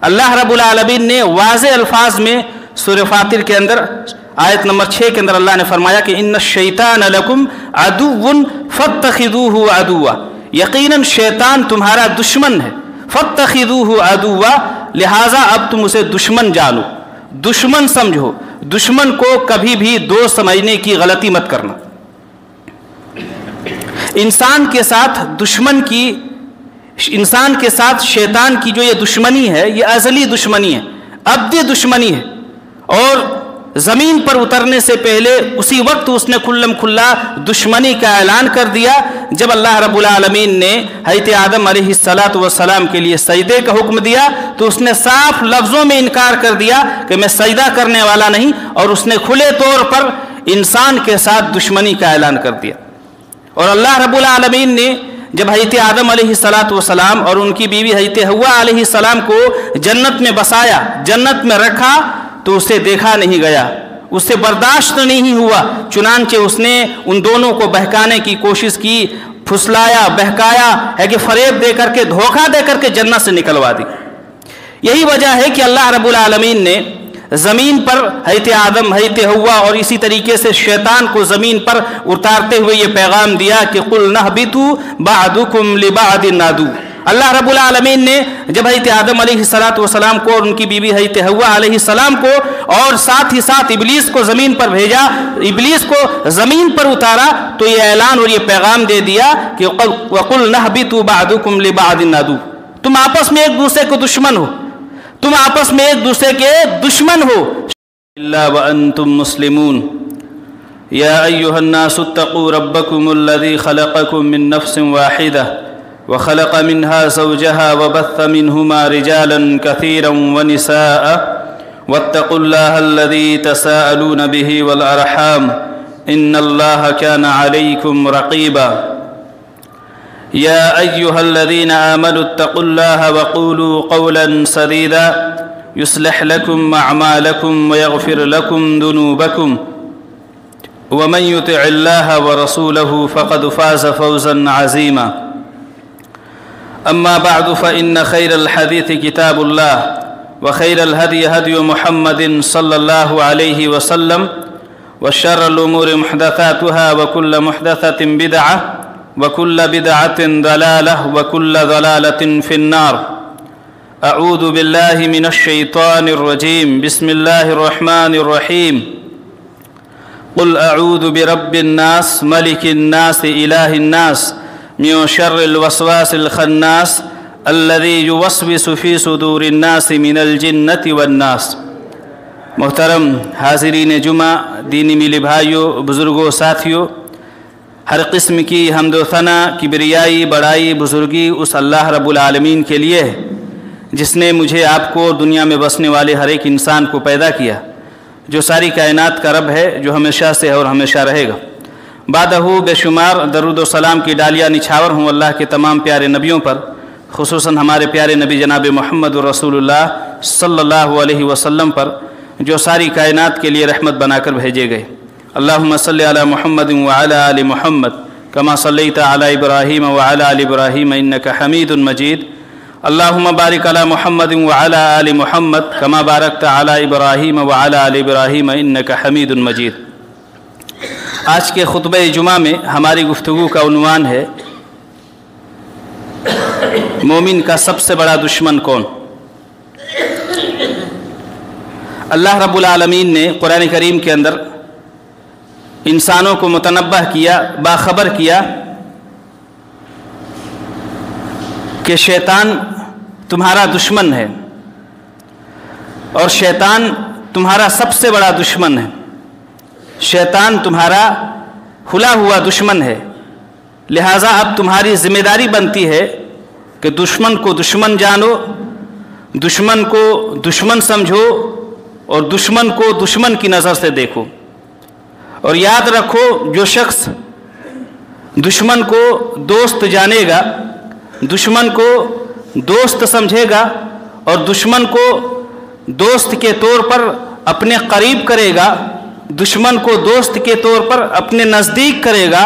اللہ رب العالمین نے واضح الفاظ میں سورہ فاطر کے اندر آیت نمبر 6 کے اندر اللہ نے فرمایا کہ ان الشیطان لکم عدو فاتخذوہ عدوا، یقیناً شیطان تمہارا دشمن ہے، فاتخذوہ عدوا، لہٰذا اب تم اسے دشمن جانو، دشمن سمجھو، دشمن کو کبھی بھی دوست سمجھنے کی غلطی مت کرنا۔ انسان کے ساتھ شیطان کی جو یہ دشمنی ہے، یہ ازلی دشمنی ہے، ابدی دشمنی ہے، اور زمین پر اترنے سے پہلے اسی وقت اس نے کھلم کھلا دشمنی کا اعلان کر دیا جب اللہ رب العالمین نے حضرت آدم علیہ السلام کے لیے سجدے کا حکم دیا تو اس نے صاف لفظوں میں انکار کر دیا کہ میں سجدہ کرنے والا نہیں، اور اس نے کھلے طور پر انسان کے ساتھ دشمنی کا اعلان کر دیا۔ اور اللہ رب العالمین نے جب حضرت آدم علیہ السلام اور ان کی بیوی حضرت حوا علیہ السلام کو جنت میں بسایا، جنت میں رکھا، تو اسے دیکھا نہیں گیا، اس سے برداشت نہیں ہوا، چنانچہ اس نے ان دونوں کو بہکانے کی کوشش کی، پھسلایا، بہکایا ہے کہ فریب دے کر کے، دھوکہ دے کر کے جنت سے نکلوا دی۔ یہی وجہ ہے کہ اللہ رب العالمین نے زمین پر حضرت آدم، حضرت حوا اور اسی طریقے سے شیطان کو زمین پر اتارتے ہوئے یہ پیغام دیا کہ قُلْ نَهْبِطُوا بَعْضُكُمْ لِبَعْضٍ عَدُوٌّ۔ اللہ رب العالمین نے جب حضرت آدم علیہ السلام کو اور ان کی بیوی حضرت حوا علیہ السلام کو اور ساتھ ہی ساتھ ابلیس کو زمین پر بھیجا، ابلیس کو زمین پر اتارا، تو یہ اعلان اور یہ پیغام دے دیا کہ وَقُلْ نَهْبِطُوا بَعْضُكُمْ لِبَعْضٍ عَدُوٌّ، تم آپس میں ایک دوسرے کو دشمن ہو، تم آپس میں ایک دوسرے کے دشمن ہو۔ الا وانتم مسلمون یا ایھا الناس اتقوا ربکم الذی خلقکم من نفس واحدہ وخلق منها زوجها وبث منهما رجالا كثيرا ونساء واتقوا الله الذي تساءلون به والأرحام إن الله كان عليكم رقيبا يا أيها الذين آمنوا اتقوا الله وقولوا قولا سديدا يصلح لكم أعمالكم ويغفر لكم ذنوبكم ومن يطع الله ورسوله فقد فاز فوزا عظيما أما بعد فإن خير الحديث كتاب الله وخير الهدي هدي محمد صلى الله عليه وسلم وشر الأمور محدثاتها وكل محدثة بدعة وكل بدعة ضلالة وكل ضلالة في النار أعوذ بالله من الشيطان الرجيم بسم الله الرحمن الرحيم قل أعوذ برب الناس ملك الناس إله الناس من شر الوسواس الخناس الذي يوسوس في صدور الناس من الجنة والناس۔ محترم حاضرین جمعہ، دینی میلے بھائیوں، بزرگوں، ساتھیوں، ہر قسم کی حمد و ثنا، کبریائی، بڑائی، بزرگی اس اللہ رب العالمین کے لیے ہے جس نے مجھے، آپ کو، دنیا میں بسنے والے ہر ایک انسان کو پیدا کیا، جو ساری کائنات کا رب ہے، جو ہمیشہ سے ہے اور ہمیشہ رہے گا۔ بعدہ بے شمار درود و سلام کی ڈالیاں نچھاور ہوں اللہ کے تمام پیارے نبیوں پر، خصوصاً ہمارے پیارے نبی جناب محمد رسول اللہ صلی اللہ علیہ وسلم پر، جو ساری کائنات کے لیے رحمت بنا کر بھیجے گئے۔ اللہم صلی علی محمد وعلی آل محمد کما صلیت علی ابراہیم وعلی آل ابراہیم انک حمید مجید۔ اللہم بارک علی محمد وعلی آل محمد کما بارکت علی ابراہیم وعلی آل ابراہیم انک حمید مجید۔ آج کے خطبہ جمعہ میں ہماری گفتگو کا عنوان ہے مومن کا سب سے بڑا دشمن کون؟ اللہ رب العالمین نے قرآن کریم کے اندر انسانوں کو متنبہ کیا، باخبر کیا کہ شیطان تمہارا دشمن ہے، اور شیطان تمہارا سب سے بڑا دشمن ہے۔ شیطان تمہارا کھلا ہوا دشمن ہے، لہٰذا اب تمہاری ذمہ داری بنتی ہے کہ دشمن کو دشمن جانو، دشمن کو دشمن سمجھو، اور دشمن کو دشمن کی نظر سے دیکھو۔ اور یاد رکھو، جو شخص دشمن کو دوست جانے گا، دشمن کو دوست سمجھے گا، اور دشمن کو دوست کے طور پر اپنے قریب کرے گا، دشمن کو دوست کے طور پر اپنے نزدیک کرے گا،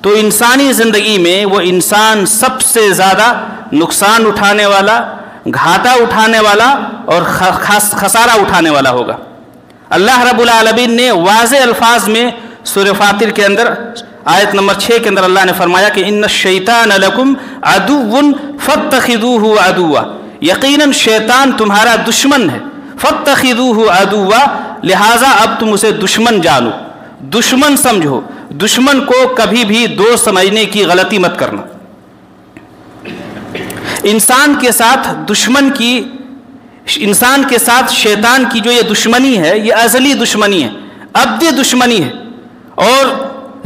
تو انسانی زندگی میں وہ انسان سب سے زیادہ نقصان اٹھانے والا، گھاٹا اٹھانے والا اور خسارہ اٹھانے والا ہوگا۔ اللہ رب العالمین نے واضح الفاظ میں سورہ فاطر کے اندر آیت نمبر 6 کے اندر اللہ نے فرمایا کہ ان الشیطان لکم عدو فاتخذوہ عدوا، یقیناً شیطان تمہارا دشمن ہے، فاتخذوہ عدوا، لہٰذا اب تم اسے دشمن جانو، دشمن سمجھو، دشمن کو کبھی بھی دوست سمجھنے کی غلطی مت کرنا۔ انسان کے ساتھ شیطان کی جو یہ دشمنی ہے یہ ازلی دشمنی ہے، ابدی دشمنی ہے، اور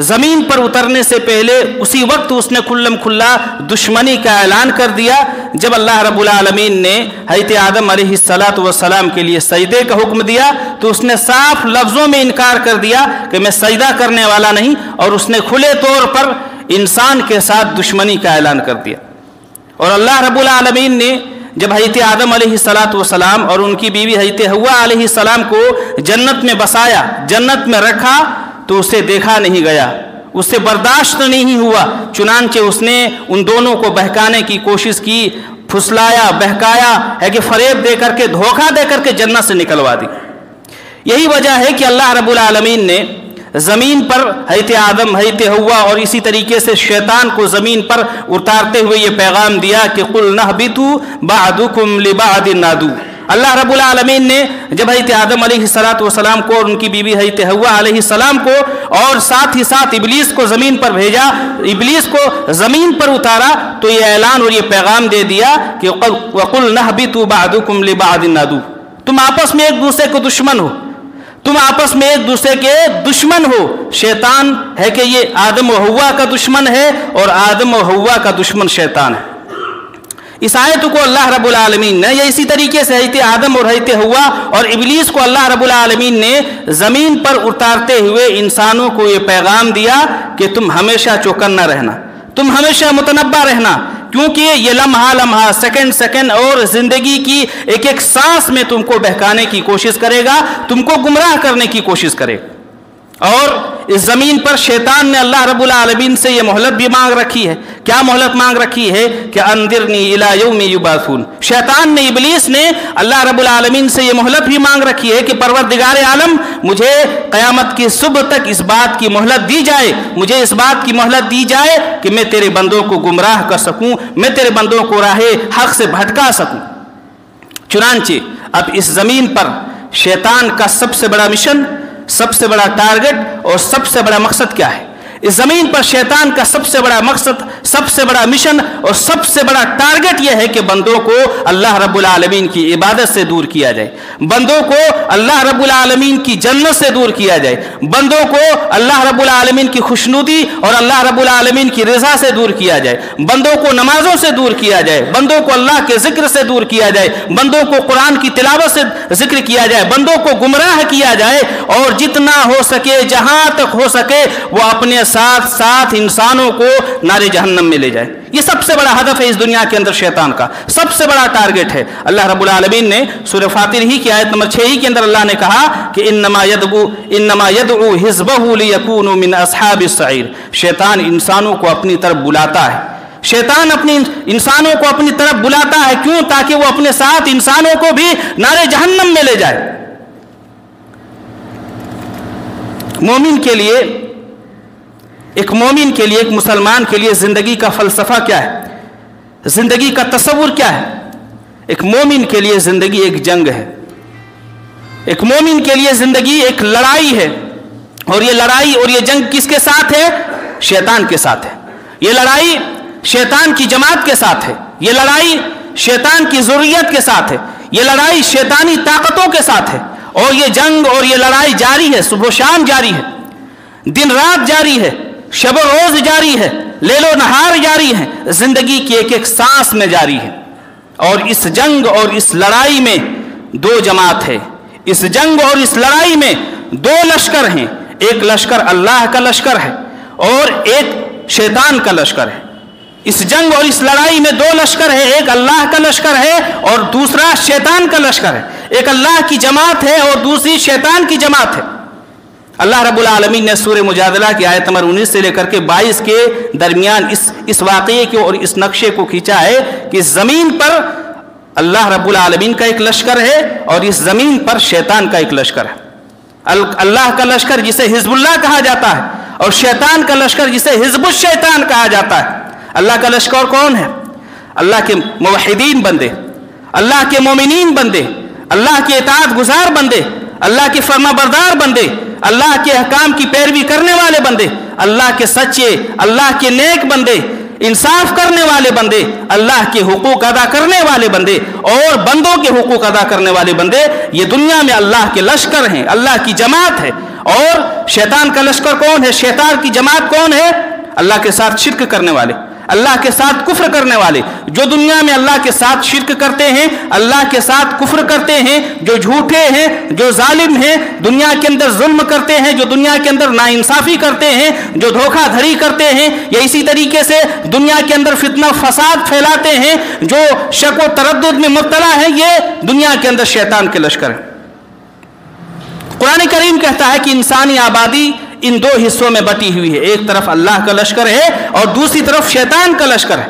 زمین پر اترنے سے پہلے اسی وقت اس نے کھلم کھلا دشمنی کا اعلان کر دیا جب اللہ رب العالمین نے حضرت آدم علیہ السلام کے لیے سجدے کا حکم دیا تو اس نے صاف لفظوں میں انکار کر دیا کہ میں سجدہ کرنے والا نہیں، اور اس نے کھلے طور پر انسان کے ساتھ دشمنی کا اعلان کر دیا۔ اور اللہ رب العالمین نے جب حضرت آدم علیہ السلام اور ان کی بیوی حضرت حوا علیہ السلام کو جنت میں بسایا، جنت میں رکھا، تو اسے دیکھا نہیں گیا، اس سے برداشت نہیں ہوا، چنانچہ اس نے ان دونوں کو بہکانے کی کوشش کی، پھسلایا، بہکایا ہے کہ فریب دے کر کے، دھوکہ دے کر کے جنت سے نکلوا دی۔ یہی وجہ ہے کہ اللہ رب العالمین نے زمین پر حضرت آدم، حضرت حوا اور اسی طریقے سے شیطان کو زمین پر اتارتے ہوئے یہ پیغام دیا کہ قُلْ نَهْبِطُوا بَعْضُكُمْ لِبَعْضٍ عَدُوٌّ۔ اللہ رب العالمین نے جب حضرت آدم علیہ السلام کو اور ان کی بیوی حضرت حوا علیہ السلام کو اور ساتھ ہی ساتھ ابلیس کو زمین پر بھیجا، ابلیس کو زمین پر اتارا، تو یہ اعلان اور یہ پیغام دے دیا کہ وَقُلْ نَهْبِطُوا بَعْضُكُمْ لِبَعْضٍ عَدُوٌّ، تم آپس میں ایک دوسرے کو دشمن ہو، تم آپس میں ایک دوسرے کے دشمن ہو۔ شیطان ہے کہ یہ آدم و حوا کا دشمن ہے اور آدم و حوا کا دشمن شیطان ہے۔ اس آیت کو اللہ رب العالمین نے، یا اسی طریقے سے حضرت آدم اور حضرت حوا اور ابلیس کو اللہ رب العالمین نے زمین پر اتارتے ہوئے انسانوں کو یہ پیغام دیا کہ تم ہمیشہ چوکنا رہنا، تم ہمیشہ متنبہ رہنا، کیونکہ یہ لمحہ لمحہ، سیکنڈ سیکنڈ اور زندگی کی ایک ایک سانس میں تم کو بہکانے کی کوشش کرے گا، تم کو گمراہ کرنے کی کوشش کرے گا۔ اور اس زمین پر شیطان نے اللہ رب العالمین سے یہ مہلت بھی مانگ رکھی ہے۔ کیا مہلت مانگ رکھی ہے کہ انذرنی الی یوم یبعثون۔ شیطان نے، ابلیس نے اللہ رب العالمین سے یہ مہلت بھی مانگ رکھی ہے کہ پروردگار عالم، مجھے قیامت کی صبح تک اس بات کی مہلت دی جائے، مجھے اس بات کی مہلت دی جائے کہ میں تیرے بندوں کو گمراہ کر سکوں، میں تیرے بندوں کو راہ حق سے بھٹکا سکوں۔ چنانچہ اب اس زمین پر شیطان کا سب سے بڑا مشن، سب سے بڑا ٹارگٹ اور سب سے بڑا مقصد کیا ہے؟ اس زمین پر شیطان کا سب سے بڑا مقصد، سب سے بڑا مشن اور سب سے بڑا ٹارگٹ یہ ہے کہ بندوں کو اللہ رب العالمین کی عبادت سے دور کیا جائے، بندوں کو اللہ رب العالمین کی جنت سے دور کیا جائے، بندوں کو اللہ رب العالمین کی خوشنودی اور اللہ رب العالمین کی رضا سے دور کیا جائے، بندوں کو نمازوں سے دور کیا جائے، بندوں کو اللہ کے ذکر سے دور کیا جائے، بندوں کو قرآن کی تلاوت سے ذکر کیا جائے، بندوں کو گمراہ کیا جائے، اور جتنا ہو سکے، جہاں تک ہو سکے، وہ اپنے ساتھ ساتھ انسانوں کو نار جہنم میں لے جائے۔ یہ سب سے بڑا ہدف ہے اس دنیا کے اندر، شیطان کا سب سے بڑا ٹارگٹ ہے۔ اللہ رب العالمین نے سورہ فاطر ہی کی آیت نمبر 6 کے اندر اللہ نے کہا کہ انما یدعو حزبہ لیکونوا من اصحاب السعیر۔ شیطان انسانوں کو اپنی طرف بلاتا ہے، شیطان اپنی انسانوں کو اپنی طرف بلاتا ہے، کیوں؟ تاکہ وہ اپنے ساتھ انسانوں کو بھی نار جہنم میں لے جائے۔ مومن کے لیے، ایک مومن کے لیے، ایک مسلمان کے لیے زندگی کا فلسفہ کیا ہے؟ زندگی کا تصور کیا ہے؟ ایک مومن کے لیے زندگی ایک جنگ ہے، ایک مومن کے لیے زندگی ایک لڑائی ہے، اور یہ لڑائی اور یہ جنگ کس کے ساتھ ہے؟ شیطان کے ساتھ ہے۔ یہ لڑائی شیطان کی جماعت کے ساتھ ہے، یہ لڑائی شیطان کی ذریت کے ساتھ ہے، یہ لڑائی شیطانی طاقتوں کے ساتھ ہے، اور یہ جنگ اور یہ لڑائی جاری ہے، صبح و شام جاری ہے، دن رات جاری ہے، شب و روز جاری ہے، لیل و نہار جاری ہے، زندگی کی ایک ایک سانس میں جاری ہے۔ اور اس جنگ اور اس لڑائی میں دو جماعت ہے، اس جنگ اور اس لڑائی میں دو لشکر ہیں، ایک لشکر اللہ کا لشکر ہے اور ایک شیطان کا لشکر ہے۔ اس جنگ اور اس لڑائی میں دو لشکر ہے، ایک اللہ کا لشکر ہے اور دوسرا شیطان کا لشکر ہے۔ ایک اللہ کی جماعت ہے اور دوسری شیطان کی جماعت ہے۔ اللہ رب العالمین نے سورہ مجادلہ کی آیت نمبر 19 سے لے کر کے 22 کے درمیان اس واقعے کو اور اس نقشے کو کھینچا ہے کہ زمین پر اللہ رب العالمین کا ایک لشکر ہے اور اس زمین پر شیطان کا ایک لشکر ہے. اللہ کا لشکر جسے حزب اللہ کہا جاتا ہے اور شیطان کا لشکر جسے حزب الشیطان کہا جاتا ہے. اللہ کا لشکر کون ہے؟ اللہ کے موحدین بندے، اللہ کے مومنین بندے، اللہ کے اطاعت گزار بندے، اللہ کے فرما بردار بندے، اللہ کے احکام کی پیروی کرنے والے بندے، اللہ کے سچے، اللہ کے نیک بندے، انصاف کرنے والے بندے، اللہ کے حقوق ادا کرنے والے بندے اور بندوں کے حقوق ادا کرنے والے بندے. یہ دنیا میں اللہ کے لشکر ہیں، اللہ کی جماعت ہے. اور شیطان کا لشکر کون ہے؟ شیطان کی جماعت کون ہے؟ اللہ کے ساتھ شرک کرنے والے، اللہ کے ساتھ کفر کرنے والے. جو دنیا میں اللہ کے ساتھ شرک کرتے ہیں، اللہ کے ساتھ کفر کرتے ہیں، جو جھوٹے ہیں، جو ظالم ہیں، دنیا کے اندر ظلم کرتے ہیں، جو دنیا کے اندر ناانصافی کرتے ہیں، جو دھوکہ دھڑی کرتے ہیں، یا اسی طریقے سے دنیا کے اندر فتنہ فساد پھیلاتے ہیں، جو شک و تردد میں مبتلا ہیں، یہ دنیا کے اندر شیطان کے لشکر ہیں. قرآن کریم کہتا ہے کہ انسانی آبادی ان دو حصوں میں بٹی ہوئی ہے. ایک طرف اللہ کا لشکر ہے اور دوسری طرف شیطان کا لشکر ہے.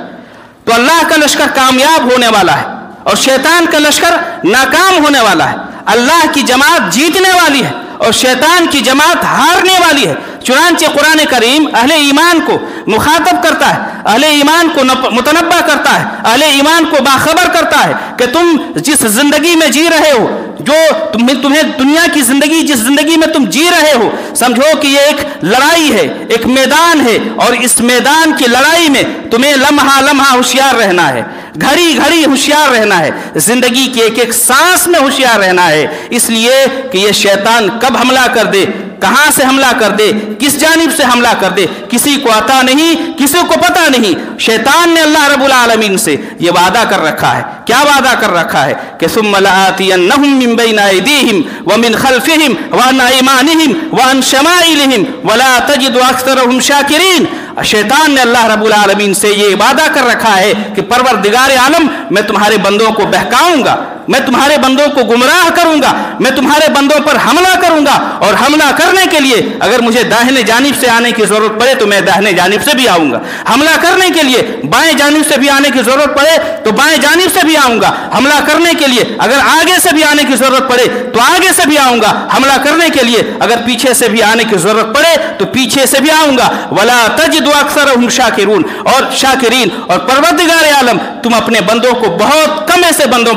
تو اللہ کا لشکر کامیاب ہونے والا ہے اور شیطان کا لشکر ناکام ہونے والا ہے. اللہ کی جماعت جیتنے والی ہے اور شیطان کی جماعت ہارنے والی ہے. چنانچہ قرآن کریم اہل ایمان کو مخاطب کرتا ہے، اہل ایمان کو متنبہ کرتا ہے، اہل ایمان کو باخبر کرتا ہے کہ تم جس زندگی میں جی رہے ہو، جو تمہیں دنیا کی زندگی، جس زندگی میں تم جی رہے ہو، سمجھو کہ یہ ایک لڑائی ہے، ایک میدان ہے، اور اس میدان کی لڑائی میں تمہیں لمحہ لمحہ ہوشیار رہنا ہے، گھڑی گھڑی ہوشیار رہنا ہے، زندگی کی ایک ایک سانس میں ہوشیار رہنا ہے. اس لیے کہ یہ شیطان کب حملہ کر دے، کہاں سے حملہ کر دے، کس جانب سے حملہ کر دے، کسی کو عطا نہیں، کسی کو پتہ نہیں. شیطان نے اللہ رب العالمین سے یہ وعدہ کر رکھا ہے. کیا وعدہ کر رکھا ہے؟ کہ ثم لآتینہم من بین ایدیہم ومن خلفہم وعن ایمانہم وعن شمائلہم ولا تجد اکثرہم شاکرین. شیطان نے اللہ رب العالمین سے یہ وعدہ کر رکھا ہے کہ پروردگار عالم، میں تمہارے بندوں کو بہکاؤں گا، میں تمہارے بندوں کو گمراہ کروں گا، میں تمہارے بندوں پر حملہ کروں گا، اور حملہ کرنے کے لیے اگر مجھے داہنے جانب سے آنے کی ضرورت پڑے تو میں داہنے جانب سے بھی آؤں گا، حملہ کرنے کے لیے بائیں جانب سے بھی آنے کی ضرورت پڑے تو بائیں جانب سے بھی آؤں گا، حملہ کرنے کے لیے اگر آگے سے بھی آنے کی ضرورت پڑے تو آگے سے بھی آؤں گا، حملہ کرنے کے لیے اگر پیچھے سے بھی آنے کی ضرورت پڑے تو پیچھے سے بھی آؤں گا. ولا تجد اکثرہم شاکرون، اور شاکرین، اور پروردگار عالم تم اپنے بندوں کو بہت کم ایسے بندوں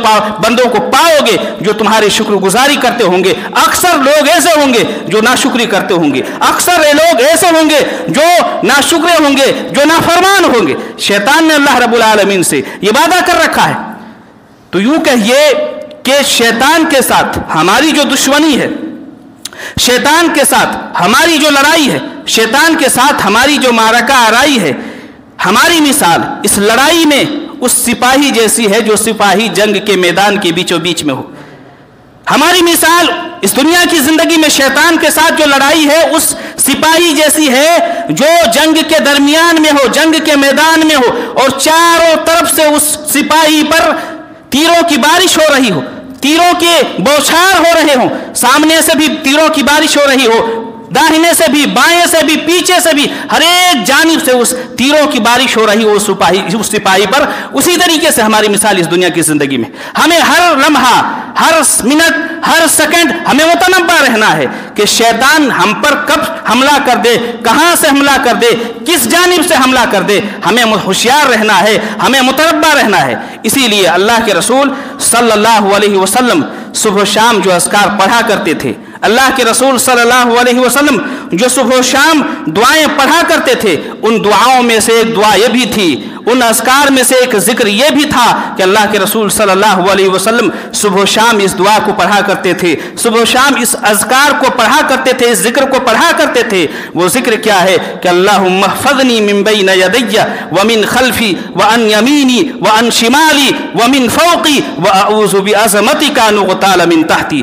کو پاؤ گے جو تمہاری شکر گزاری کرتے ہوں گے. اکثر لوگ ایسے ہوں گے جو ناشکری کرتے ہوں گے، اکثر لوگ ایسے ہوں گے جو ناشکرے ہوں گے، جو نافرمان ہوں گے. شیطان نے اللہ رب العالمین سے یہ وعدہ کر رکھا ہے. تو یوں کہیے کہ شیطان کے ساتھ ہماری جو دشمنی ہے، شیطان کے ساتھ ہماری جو لڑائی ہے، شیطان کے ساتھ ہماری جو معرکہ آرائی ہے، ہماری مثال اس لڑائی میں اس سپاہی جیسی ہے جو سپاہی جنگ کے میدان کے بیچوں بیچ میں ہو. ہماری مثال اس دنیا کی زندگی میں شیطان کے ساتھ جو لڑائی ہے اس سپاہی جیسی ہے جو جنگ کے درمیان میں ہو، جنگ کے میدان میں ہو، اور چاروں طرف سے اس سپاہی پر تیروں کی بارش ہو رہی ہو، تیروں کے بوچھار ہو رہے ہوں، سامنے سے بھی تیروں کی بارش ہو رہی ہو، داہنے سے بھی، بائیں سے بھی، پیچھے سے بھی، ہر ایک جانب سے اس تیروں کی بارش ہو رہی ہو اس سپاہی پر. اسی طریقے سے ہماری مثال اس دنیا کی زندگی میں ہمیں ہر لمحہ، ہر منٹ، ہر سیکنڈ ہمیں متنبہ رہنا ہے کہ شیطان ہم پر کب حملہ کر دے، کہاں سے حملہ کر دے، کس جانب سے حملہ کر دے. ہمیں ہوشیار رہنا ہے، ہمیں متنبہ رہنا ہے. اسی لیے اللہ کے رسول صلی اللہ علیہ وسلم صبح و شام جو اذکار پڑھا کرتے تھے، اللہ کے رسول صلی اللہ علیہ وسلم جو صبح و شام دعائیں پڑھا کرتے تھے، ان دعاؤں میں سے ایک دعا یہ بھی تھی، ان اذکار میں سے ایک ذکر یہ بھی تھا کہ اللہ کے رسول صلی اللہ علیہ وسلم صبح و شام اس دعا کو پڑھا کرتے تھے، صبح و شام اس اذکار کو پڑھا کرتے تھے، اس ذکر کو پڑھا کرتے تھے. وہ ذکر کیا ہے کہ اللہم احفظنی من بین یدی ومن خلفی وعن یمینی وعن شمالی ومن فوقی واعوذ بعظمتک ان اغتال من تحتی.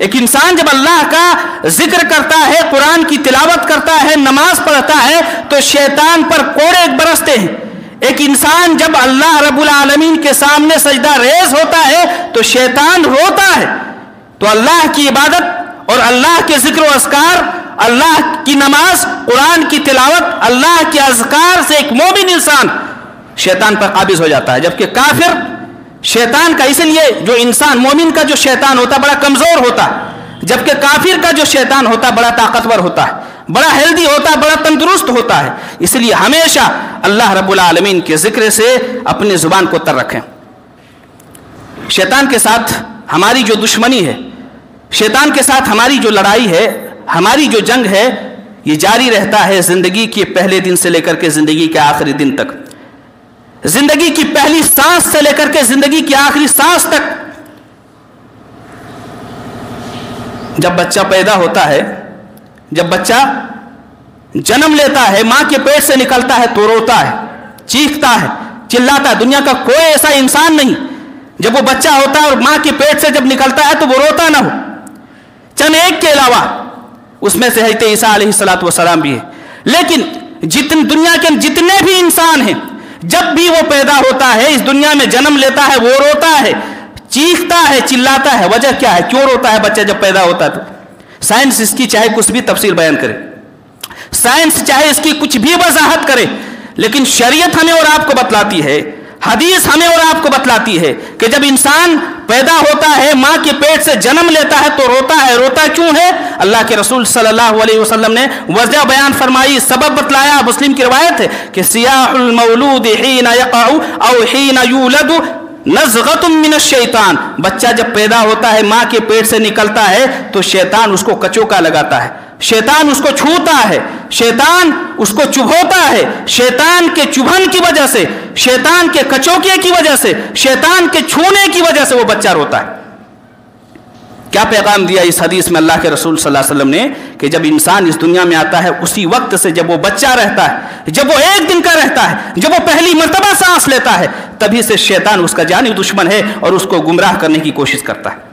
ایک انسان جب اللہ کا ذکر کرتا ہے، قرآن کی تلاوت کرتا ہے، نماز پڑھتا ہے تو شیطان پر کوڑے برستے ہیں۔ ایک انسان جب اللہ رب العالمین کے سامنے سجدہ ریز ہوتا ہے تو شیطان روتا ہے۔ تو اللہ کی عبادت اور اللہ کے ذکر و اذکار، اللہ کی نماز، قرآن کی تلاوت، اللہ کے اذکار سے ایک مومن انسان شیطان پر قابض ہو جاتا ہے، جبکہ کافر شیطان کا، اس لیے جو انسان مومن کا جو شیطان ہوتا ہے بڑا کمزور ہوتا ہے، جبکہ کافر کا جو شیطان ہوتا ہے بڑا طاقتور ہوتا ہے، بڑا ہیلدی ہوتا ہے، بڑا تندرست ہوتا ہے۔ اس لیے ہمیشہ اللہ رب العالمین کے ذکر سے اپنی زبان کو تر رکھیں۔ شیطان کے ساتھ ہماری جو دشمنی ہے، شیطان کے ساتھ ہماری جو لڑائی ہے، ہماری جو جنگ ہے، یہ جاری رہتا ہے زندگی کے پہلے دن سے لے کر کے زندگی کے آخری دن تک، زندگی کی پہلی سانس سے لے کر کے زندگی کی آخری سانس تک۔ جب بچہ پیدا ہوتا ہے، جب بچہ جنم لیتا ہے، ماں کے پیٹ سے نکلتا ہے تو روتا ہے، چیختا ہے، چلاتا ہے۔ دنیا کا کوئی ایسا انسان نہیں جب وہ بچہ ہوتا ہے اور ماں کے پیٹ سے جب نکلتا ہے تو وہ روتا نہ ہو، چند ایک کے علاوہ، اس میں سے حضرت عیسیٰ علیہ السلام بھی ہے۔ لیکن دنیا کے جتنے بھی انسان ہیں، جب بھی وہ پیدا ہوتا ہے، اس دنیا میں جنم لیتا ہے، وہ روتا ہے، چیختا ہے، چلاتا ہے۔ وجہ کیا ہے؟ کیوں روتا ہے بچہ جب پیدا ہوتا ہے؟ تو سائنس اس کی چاہے کچھ بھی تفسیر بیان کرے، سائنس چاہے اس کی کچھ بھی وضاحت کرے، لیکن شریعت ہمیں اور آپ کو بتلاتی ہے، حدیث ہمیں اور آپ کو بتلاتی ہے کہ جب انسان پیدا ہوتا ہے، ماں کے پیٹ سے جنم لیتا ہے تو روتا ہے۔ روتا کیوں ہے؟ اللہ کے رسول صلی اللہ علیہ وسلم نے وجہ بیان فرمائی، سبب بتلایا۔ مسلم کی روایت ہے کہ سیاح المولود حین یقع او حین یولد نزغۃ من الشیطان، بچہ جب پیدا ہوتا ہے، ماں کے پیٹ سے نکلتا ہے تو شیطان اس کو کچوکا لگاتا ہے، شیطان اس کو چھوتا ہے، شیطان اس کو چبھوتا ہے۔ شیطان کے چبھن کی وجہ سے، شیطان کے کچوکے کی وجہ سے، شیطان کے چھونے کی وجہ سے وہ بچہ روتا ہے۔ کیا پیغام دیا اس حدیث میں اللہ کے رسول صلی اللہ علیہ وسلم نے کہ جب انسان اس دنیا میں آتا ہے، اسی وقت سے جب وہ بچہ رہتا ہے، جب وہ ایک دن کا رہتا ہے، جب وہ پہلی مرتبہ سانس لیتا ہے، تبھی سے شیطان اس کا جانی دشمن ہے اور اس کو گمراہ کرنے کی کوشش کرتا ہے۔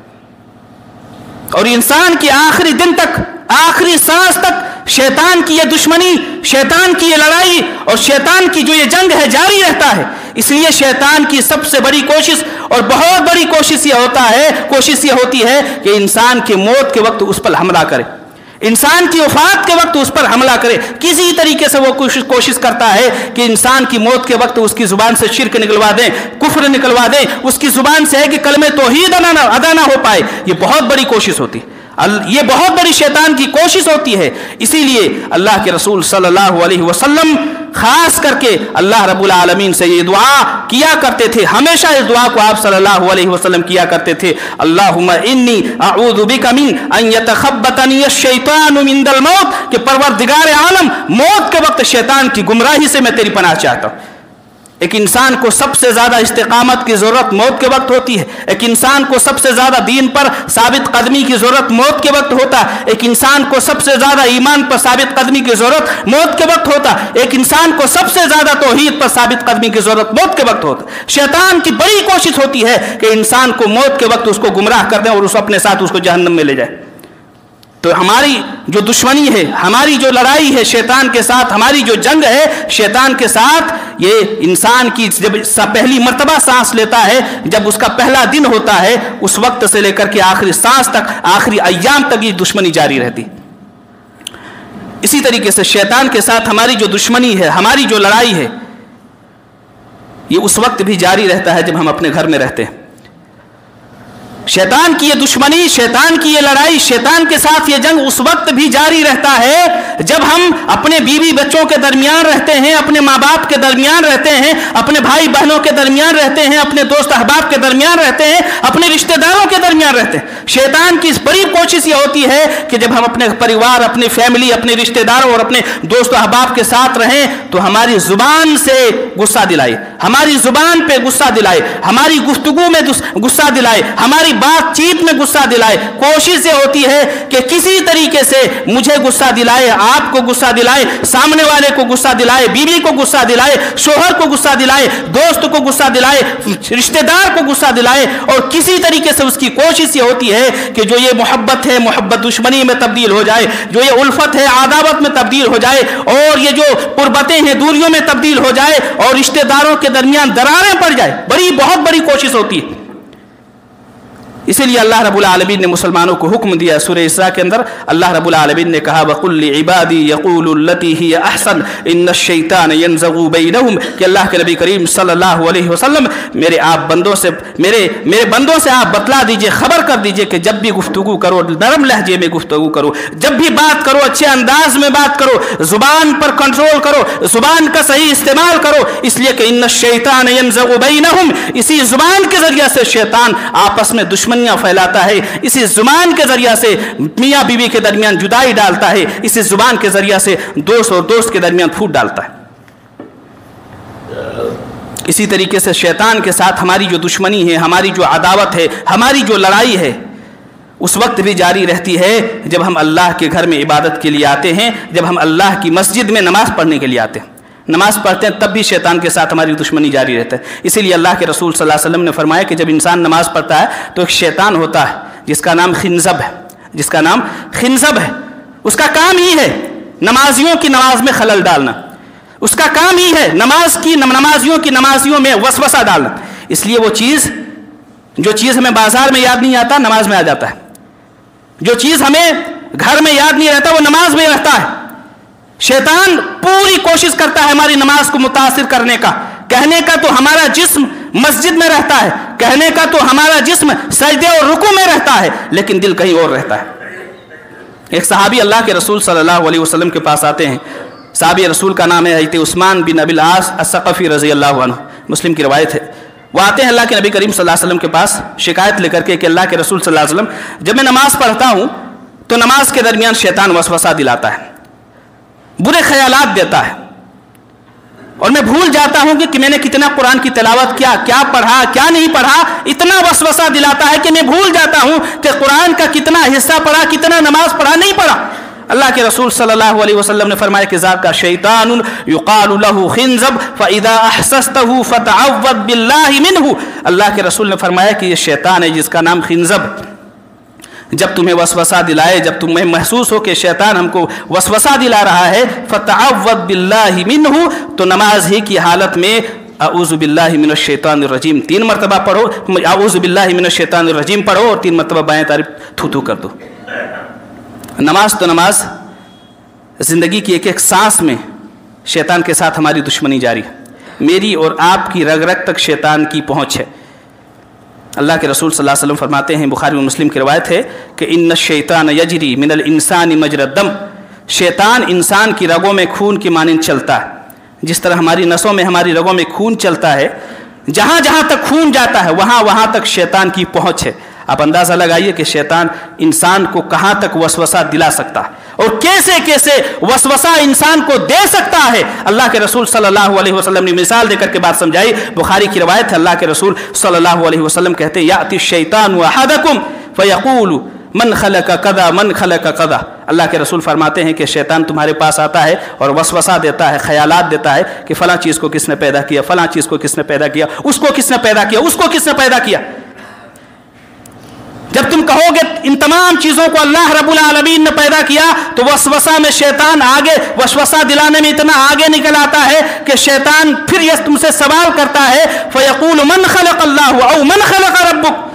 اور انسان کی آخری دن تک، آخری سانس تک شیطان کی یہ دشمنی، شیطان کی یہ لڑائی اور شیطان کی جو یہ جنگ ہے جاری رہتا ہے۔ اس لیے شیطان کی سب سے بڑی کوشش اور بہت بڑی کوشش یہ ہوتی ہے کہ انسان کی موت کے وقت اس پر حملہ کرے، انسان کی وفات کے وقت اس پر حملہ کرے۔ کسی طریقے سے وہ کوشش کرتا ہے کہ انسان کی موت کے وقت اس کی زبان سے شرک نکلوا دیں، کفر نکلوا دیں، اس کی زبان سے ہے کہ کلمہ توحید ادا نہ ہو پائے۔ یہ بہت بڑی کوشش ہوتی ہے، یہ بہت بڑی شیطان کی کوشش ہوتی ہے۔ اسی لیے اللہ کے رسول صلی اللہ علیہ وسلم خاص کر کے اللہ رب العالمین سے یہ دعا کیا کرتے تھے، ہمیشہ اس دعا کو آپ صلی اللہ علیہ وسلم کیا کرتے تھے، اللہم انی اعوذ بک من ان یتخبطنی الشیطان من الموت، کہ پروردگار عالم موت کے وقت شیطان کی گمراہی سے میں تیری پناہ چاہتا ہوں۔ ایک انسان کو سب سے زیادہ استقامت کی ضرورت موت کے وقت ہوتی ہے، ایک انسان کو سب سے زیادہ دین پر ثابت قدمی کی ضرورت موت کے وقت ہوتا ہے، ایک انسان کو سب سے زیادہ ایمان پر ثابت قدمی کی ضرورت موت کے وقت ہوتا ہے، ایک انسان کو سب سے زیادہ توحید پر ثابت قدمی کی ضرورت موت کے وقت ہوتا ہے۔ شیطان کی بڑی کوشش ہوتی ہے کہ انسان کو موت کے وقت اس کو گمراہ کر دیں اور اس اپنے ساتھ اس کو جہنم میں لے جائے۔ تو ہماری جو دشمنی ہے، ہماری جو لڑائی ہے شیطان کے ساتھ، ہماری جو جنگ ہے شیطان کے ساتھ، یہ انسان کی جب پہلی مرتبہ سانس لیتا ہے، جب اس کا پہلا دن ہوتا ہے، اس وقت سے لے کر کے آخری سانس تک، آخری ایام تک یہ دشمنی جاری رہتی۔ اسی طریقے سے شیطان کے ساتھ ہماری جو دشمنی ہے، ہماری جو لڑائی ہے، یہ اس وقت بھی جاری رہتا ہے جب ہم اپنے گھر میں رہتے ہیں۔ شیطان کی یہ دشمنی، شیطان کی یہ لڑائی، شیطان کے ساتھ یہ جنگ اس وقت بھی جاری رہتا ہے جب ہم اپنے بیوی بچوں کے درمیان رہتے ہیں، اپنے ماں باپ کے درمیان رہتے ہیں، اپنے بھائی بہنوں کے درمیان رہتے ہیں، اپنے دوست احباب کے درمیان رہتے ہیں، اپنے رشتہ داروں کے درمیان رہتے ہیں۔ شیطان کی اس بڑی کوشش یہ ہوتی ہے کہ جب ہم اپنے پریوار، اپنی فیملی، اپنے رشتہ داروں اور اپنے دوست احباب کے ساتھ رہیں تو ہماری زبان سے غصہ دلائے، ہماری زبان پہ غصہ دلائے، ہماری گفتگو میں غصہ دلائے، ہماری بات چیت میں غصہ دلائے۔ کوشش یہ ہوتی ہے کہ کسی طریقے سے مجھے غصہ دلائے، آپ کو غصہ دلائے, سامنے والے کو غصہ دلائے, بیوی کو غصہ دلائے, شوہر کو غصہ دلائے, دوست کو غصہ دلائے, رشتہ دار کو غصہ دلائے, اور کسی طریقے سے اس کی کوشش یہ ہوتی ہے کہ جو یہ محبت ہے محبت دشمنی میں تبدیل ہو جائے, جو یہ الفت ہے عداوت میں تبدیل ہو جائے, اور یہ جو قربتیں ہیں دوریوں میں تبدیل ہو جائے, اور رشتہ داروں کے درمیان دراریں پڑ جائے. بہت بڑی کوشش ہوتی ہے. اسی لیے اللہ رب العالمین نے مسلمانوں کو حکم دیا. سورہ اسراء کے اندر اللہ رب العالمین نے کہا وَقُلْ لِعِبَادِي يَقُولُوا الَّتِي هِيَ أَحْسَنُ إِنَّ الشَّيْطَانَ يَنزَغُ بَيْنَهُمْ, کہ اللہ کے نبی کریم صلی اللہ علیہ وسلم میرے بندوں سے آپ بتلا دیجئے, خبر کر دیجئے کہ جب بھی گفتگو کرو نرم لہجے میں گفتگو کرو, جب بھی بات کرو اچھے انداز میں بات کرو, زبان پر کنٹرول کرو, زبان کا صحیح استعمال کرو, اس لیے کہ ان الشیطان ينزغ بینہم, اسی زبان کے ذریعے سے شیطان آپس میں دشمنیاں پھیلاتا ہے, اسی زبان کے ذریعے سے میاں بیوی کے درمیان جدائی ڈالتا ہے, اسی زبان کے ذریعے سے دوست اور دوست کے درمیان پھوٹ ڈالتا ہے. اسی طریقے سے شیطان کے ساتھ ہماری جو دشمنی ہے, ہماری جو عداوت ہے, ہماری جو لڑائی ہے, اس وقت بھی جاری رہتی ہے جب ہم اللہ کے گھر میں عبادت کے لیے آتے ہیں, جب ہم اللہ کی مسجد میں نماز پڑھنے کے لیے آتے ہیں. نماز پڑھتے ہیں تب بھی شیطان کے ساتھ ہماری دشمنی جاری رہتا ہے. اسی لیے اللہ کے رسول صلی اللہ علیہ وسلم نے فرمایا کہ جب انسان نماز پڑھتا ہے تو ایک شیطان ہوتا ہے جس کا نام خنزب ہے, اس کا کام ہی ہے نمازیوں کی نماز میں خلل ڈالنا, اس کا کام ہی ہے نمازیوں میں وسوسہ ڈالنا. اس لیے جو چیز ہمیں بازار میں یاد نہیں آتا نماز میں آ جاتا ہے, جو چیز ہمیں گھر میں یاد نہیں رہتا وہ نماز میں رہتا ہے. شیطان پوری کوشش کرتا ہے ہماری نماز کو متاثر کرنے کا. کہنے کا تو ہمارا جسم مسجد میں رہتا ہے, کہنے کا تو ہمارا جسم سجدے اور رکوع میں رہتا ہے, لیکن دل کہیں اور رہتا ہے. ایک صحابی اللہ کے رسول صلی اللہ علیہ وسلم کے پاس آتے ہیں. صحابی رسول کا نام ہے حضرت عثمان بن ابی العاص الثقفی رضی اللہ عنہ, مسلم کی روایت ہے. وہ آتے ہیں اللہ کے نبی کریم صلی اللہ علیہ وسلم کے پاس شکایت لے کر کے کہ اللہ کے رسول صلی اللہ علیہ وسلم, جب میں نماز پڑھتا ہوں تو نماز کے درمیان شیطان وسوسہ دلاتا ہے, برے خیالات دیتا ہے, اور میں بھول جاتا ہوں کہ میں نے کتنا قرآن کی تلاوت کیا پڑھا کیا نہیں پڑھا. اتنا وسوسہ دلاتا ہے کہ میں بھول جاتا ہوں کہ قرآن کا کتنا حصہ پڑھا, کتنا نماز پڑھا نہیں پڑھا. اللہ کے رسول صلی اللہ علیہ وسلم نے فرمایا کہ ذاک کا شیطان یقال له خنزب فاذا احسسته فتعوذ بالله منه. اللہ کے رسول نے فرمایا کہ یہ شیطان ہے جس کا نام خنزب. جب تمہیں وسوسہ دلائے, جب تمہیں محسوس ہو کہ شیطان ہم کو وسوسہ دلا رہا ہے, فتعوذ باللہ منہ, تو نماز ہی کی حالت میں اعوذ باللہ من الشیطان الرجیم 3 مرتبہ پڑھو, اعوذ باللہ من الشیطان الرجیم پڑھو, اور 3 مرتبہ بائیں طرف تھو کر دو. نماز تو نماز, زندگی کی ایک سانس میں شیطان کے ساتھ ہماری دشمنی جاری ہے. میری اور آپ کی رگ رگ تک شیطان کی پہنچ ہے. اللہ کے رسول صلی اللہ علیہ وسلم فرماتے ہیں, بخاری و مسلم کی روایت ہے کہ ان الشیطان یجری من الانسان مجری الدم, شیطان انسان کی رگوں میں خون کی مانند چلتا ہے. جس طرح ہماری نسوں میں ہماری رگوں میں خون چلتا ہے, جہاں جہاں تک خون جاتا ہے وہاں تک شیطان کی پہنچ ہے. آپ اندازہ لگائیے کہ شیطان انسان کو کہاں تک وسوسہ دلا سکتا ہے, اور کیسے وسوسہ انسان کو دے سکتا ہے. اللہ کے رسول صلی اللہ علیہ وسلم نے مثال دے کر کے بات سمجھائی. بخاری کی روایت ہے, اللہ کے رسول صلی اللہ علیہ وسلم کہتے ہیں یاتی الشیطان احدکم فیقول من خلق کذا من خلق کذا. اللہ کے رسول فرماتے ہیں کہ شیطان تمہارے پاس آتا ہے اور وسوسہ دیتا ہے, خیالات دیتا ہے کہ فلاں چیز کو کس نے پیدا کیا, فلاں چیز کو کس نے پیدا کیا, اس کو کس نے پیدا کیا, اس کو کس نے پیدا کیا. جب تم کہو گے ان تمام چیزوں کو اللہ رب العالمین نے پیدا کیا, تو وسوسہ میں شیطان آگے, وسوسہ دلانے میں اتنا آگے نکل آتا ہے کہ شیطان پھر یہ تم سے سوال کرتا ہے فیقول من خلق اللہ او من خلق ربک.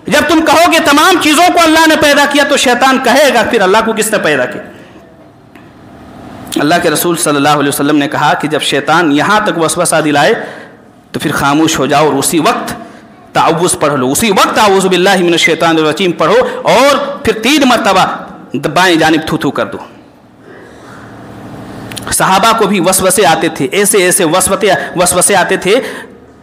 جب تم کہو گے تمام چیزوں کو اللہ نے پیدا کیا, تو شیطان کہے گا پھر اللہ کو کس نے پیدا کیا. اللہ کے رسول صلی اللہ علیہ وسلم نے کہا کہ جب شیطان یہاں تک وسوسہ دلائے تو پھر خاموش ہو جاؤ, اور اسی وقت تعوذ پڑھ لو, اسی وقت اعوذ باللہ من الشیطان الرجیم پڑھو, اور پھر 3 مرتبہ بائیں جانب تھو کر دو. صحابہ کو بھی وسوسے آتے تھے, ایسے وسوسے آتے تھے.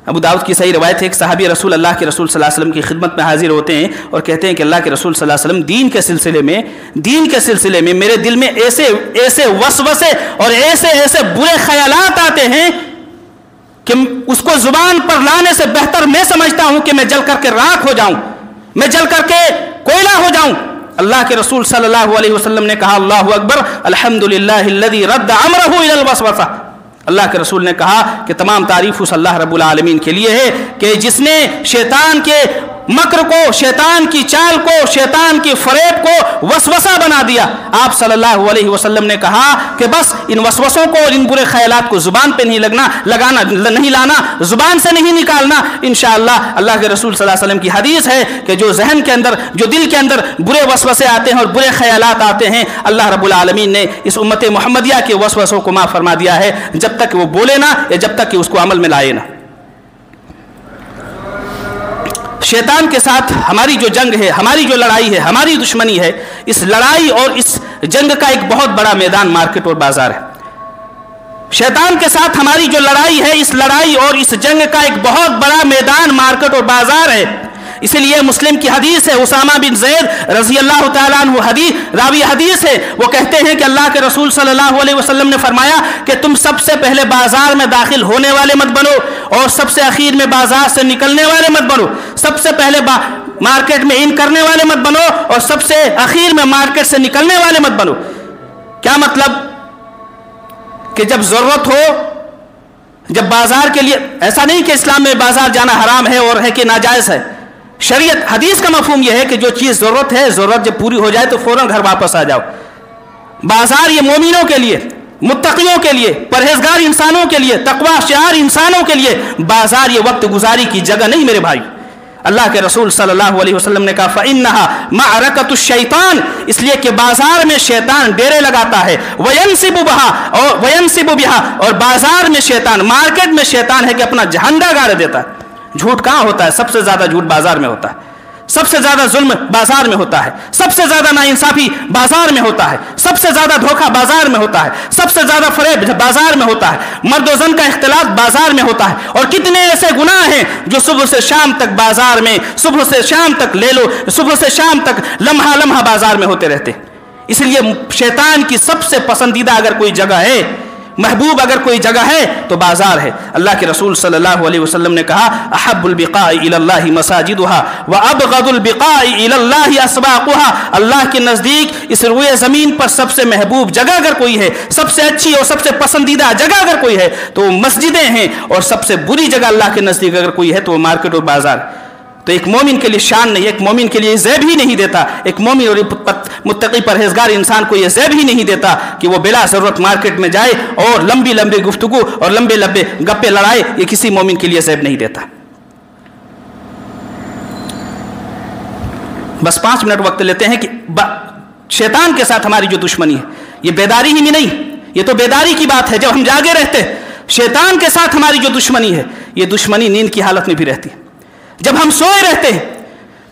ابو داؤد کی صحیح روایت ہے, ایک صحابی اللہ کے رسول صلی اللہ علیہ وسلم کی خدمت میں حاضر ہوتے ہیں اور کہتے ہیں کہ اللہ کے رسول صلی اللہ علیہ وسلم دین کے سلسلے میں میرے دل میں ایسے وسوسے اور ایسے برے خیالات آتے ہیں کہ اس کو زبان پر لانے سے بہتر میں سمجھتا ہوں کہ میں جل کر کے راکھ ہو جاؤں, میں جل کر کے کوئلہ ہو جاؤں. اللہ کے رسول صلی اللہ علیہ وسلم نے کہا اللہ اکبر الحمدللہ الذی رد امرہ الی الوسوسہ. اللہ کے رسول نے کہا کہ تمام تعریف اس اللہ رب العالمین کے لیے ہے کہ جس نے شیطان کے مکر کو، شیطان کی چال کو، شیطان کی فریب کو وسوسہ بنا دیا. آپ صلی اللہ علیہ وسلم نے کہا کہ بس ان وسوسوں کو اور ان برے خیالات کو زبان پہ نہیں لانا، زبان سے نہیں نکالنا. انشاءاللہ اللہ کے رسول صلی اللہ علیہ وسلم کی حدیث ہے کہ جو ذہن کے اندر، جو دل کے اندر برے وسوسے آتے ہیں اور برے خیالات آتے ہیں، اللہ رب العالمین نے اس امت محمدیہ کے وسوسوں کو معاف فرما دیا ہے، جب تک وہ بولے نہ یا جب تک کہ اس کو عمل میں لائے نہ. شیطان کے ساتھ ہماری جو جنگ ہے، ہماری جو لڑائی ہے، ہماری دشمنی ہے، اس لڑائی اور اس جنگ کا ایک بہت بڑا میدان مارکیٹ اور بازار ہے. شیطان کے ساتھ ہماری جو لڑائی ہے، اس لڑائی اور اس جنگ کا ایک بہت بڑا میدان مارکیٹ اور بازار ہے. اسی لیے مسلم کی حدیث ہے، اسامہ بن زید رضی اللہ تعالیٰ عنہ راوی حدیث ہے، وہ کہتے ہیں کہ اللہ کے رسول صلی اللہ علیہ وسلم نے فرمایا کہ تم سب سے پہلے بازار میں داخل ہونے والے مت بنو اور سب سے اخیر میں بازار سے نکلنے والے مت بنو. سب سے پہلے مارکیٹ میں ان کرنے والے مت بنو اور سب سے اخیر میں مارکیٹ سے نکلنے والے مت بنو. کیا مطلب؟ کہ جب ضرورت ہو، جب بازار کے لیے، ایسا نہیں کہ اسلام میں بازار جانا حرام ہے اور ہے کہ ناجائز ہے. شریعت حدیث کا مفہوم یہ ہے کہ جو چیز ضرورت ہے، ضرورت جب پوری ہو جائے تو فوراً گھر واپس آ جاؤ. بازار یہ مومنوں کے لیے، متقیوں کے لیے، پرہیزگار انسانوں کے لیے، تقوی شعار انسانوں کے لیے بازار یہ وقت گزاری کی جگہ نہیں میرے بھائی. اللہ کے رسول صلی اللہ علیہ وسلم نے کہا فَإِنَّهَا مَعْرَكَةُ الشَّيْطَانِ، اس لیے کہ بازار میں شیطان ڈیرے لگاتا ہے. وَيَنْصِبُ بِهَا، اور بازار میں شیطان، مارکیٹ میں شیطان ہے کہ اپنا جھنڈا گاڑ دیتا ہے. جھوٹ کہاں ہوتا ہے؟ سب سے زیادہ جھوٹ بازار میں ہوتا ہے. سب سے زیادہ ظلم بازار میں ہوتا ہے. سب سے زیادہ ناانصافی بازار میں ہوتا ہے. سب سے زیادہ دھوکہ بازار میں ہوتا ہے. سب سے زیادہ فریب بازار میں ہوتا ہے. مرد و زن کا اختلاط بازار میں ہوتا ہے. اور کتنے ایسے گناہ ہیں جو صبح سے شام تک بازار میں، صبح سے شام تک لے لو، صبح سے شام تک لمحہ لمحہ بازار میں ہوتے رہتے. اس لیے شیطان کی سب سے پسندیدہ اگر کوئی جگہ ہے، محبوب اگر کوئی جگہ ہے تو بازار ہے. اللہ کے رسول صلی اللہ علیہ وسلم نے کہا احب البقاء الی اللہ مساجدها وابغض البقاء الی اللہ اسواقها. اللہ کے نزدیک اس روئے زمین پر سب سے محبوب جگہ اگر کوئی ہے، سب سے اچھی اور سب سے پسندیدہ جگہ اگر کوئی ہے تو وہ مسجدیں ہیں، اور سب سے بری جگہ اللہ کے نزدیک اگر کوئی ہے تو وہ مارکیٹ اور بازار. تو ایک مومن کے لیے شان نہیں، ایک مومن کے لیے زیب ہی نہیں دیتا، ایک مومن اور متقی پرہیزگار انسان کو یہ زیب ہی نہیں دیتا کہ وہ بلا ضرورت مارکیٹ میں جائے اور لمبی لمبی گفتگو اور لمبے لمبے گپے لڑائے. یہ کسی مومن کے لیے زیب نہیں دیتا. بس 5 منٹ وقت لیتے ہیں کہ شیطان کے ساتھ ہماری جو دشمنی ہے، یہ بیداری ہی میں نہیں، یہ تو بیداری کی بات ہے جب ہم جاگے رہتے. شیطان کے ساتھ ہماری جو دشمنی ہے، یہ دشمنی نیند کی حالت میں بھی رہتی ہے. جب ہم سوئے رہتے ہیں،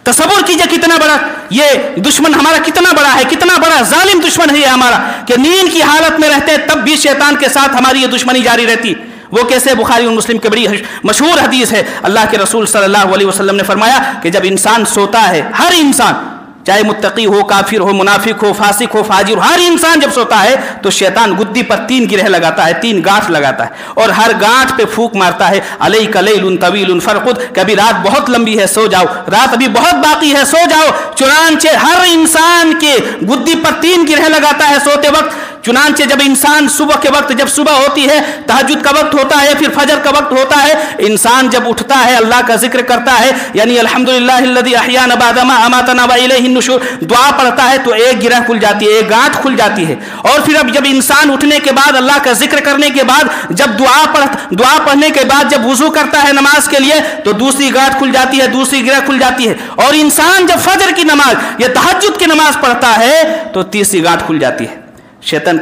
تصور کیجئے کتنا بڑا یہ دشمن ہمارا، کتنا بڑا ہے، کتنا بڑا ظالم دشمن ہے یہ ہمارا، کہ نیند کی حالت میں رہتے تب بھی شیطان کے ساتھ ہماری یہ دشمنی جاری رہتی. وہ کیسے؟ بخاری اور مسلم کی بڑی مشہور حدیث ہے. اللہ کے رسول صلی اللہ علیہ وسلم نے فرمایا کہ جب انسان سوتا ہے، ہر انسان، چاہے متقی ہو، کافر ہو، منافق ہو، فاسق ہو، فاجر ہو، ہر انسان جب سوتا ہے تو شیطان گدی پر 3 گرہ لگاتا ہے، 3 گانٹھ لگاتا ہے، اور ہر گانٹھ پہ پھونک مارتا ہے علیک لیل طویل فرقد، کہ ابھی رات بہت لمبی ہے سو جاؤ، رات ابھی بہت باقی ہے سو جاؤ. چنانچہ ہر انسان کے گدی پر 3 گرہ لگاتا ہے سوتے وقت. چنانچہ جب انسان صبح کے وقت، جب صبح ہوتی ہے، تہجد کا وقت ہوتا ہے، پھر فجر کا وقت ہوتا ہے، انسان جب اٹھتا ہے اللہ کا ذکر کرتا ہے، یعنی الحمدللہ الذی احیانا بعد ما اماتنا والیہ النشور، دعا پڑھتا ہے تو ایک گرہ کھل جاتی ہے، ایک گانٹھ کھل جاتی ہے. اور پھر اب جب انسان اٹھنے کے بعد، اللہ کا ذکر کرنے کے بعد، جب دعا پڑھنے کے بعد جب وضو کرتا ہے نماز کے لیے تو دوسری گانٹھ کھل جاتی ہے، دوسری گرہ کھل جاتی ہے. اور انسان جب فجر کی نماز یا تہجد کی نماز پڑھتا ہے تو تیسری گانٹھ کھل جاتی ہے. شیطان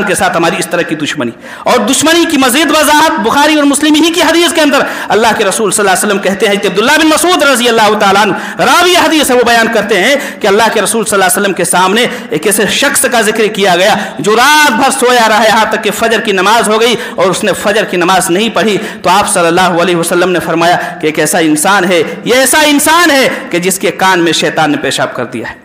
کے ساتھ ہماری اس طرح کی دشمنی. اور دشمنی کی مزید وضاحت بخاری اور مسلم ہی کی حدیث کے اندر اللہ کے رسول صلی اللہ علیہ وسلم کہتے ہیں کہ عبداللہ بن مسعود رضی اللہ تعالیٰ عنہ راوی حدیث ہے، وہ بیان کرتے ہیں کہ اللہ کے رسول صلی اللہ علیہ وسلم کے سامنے ایک ایسے شخص کا ذکر کیا گیا جو رات بھر سویا رہا، یہاں تک کہ فجر کی نماز ہو گئی اور اس نے فجر کی نماز نہیں پڑھی. تو آپ صلی اللہ علیہ وسلم نے فرمایا کہ ایک ایسا انسان ہے، یہ ایسا انسان ہے کہ جس کے کان میں شیطان نے پیشاب کر دیا ہے.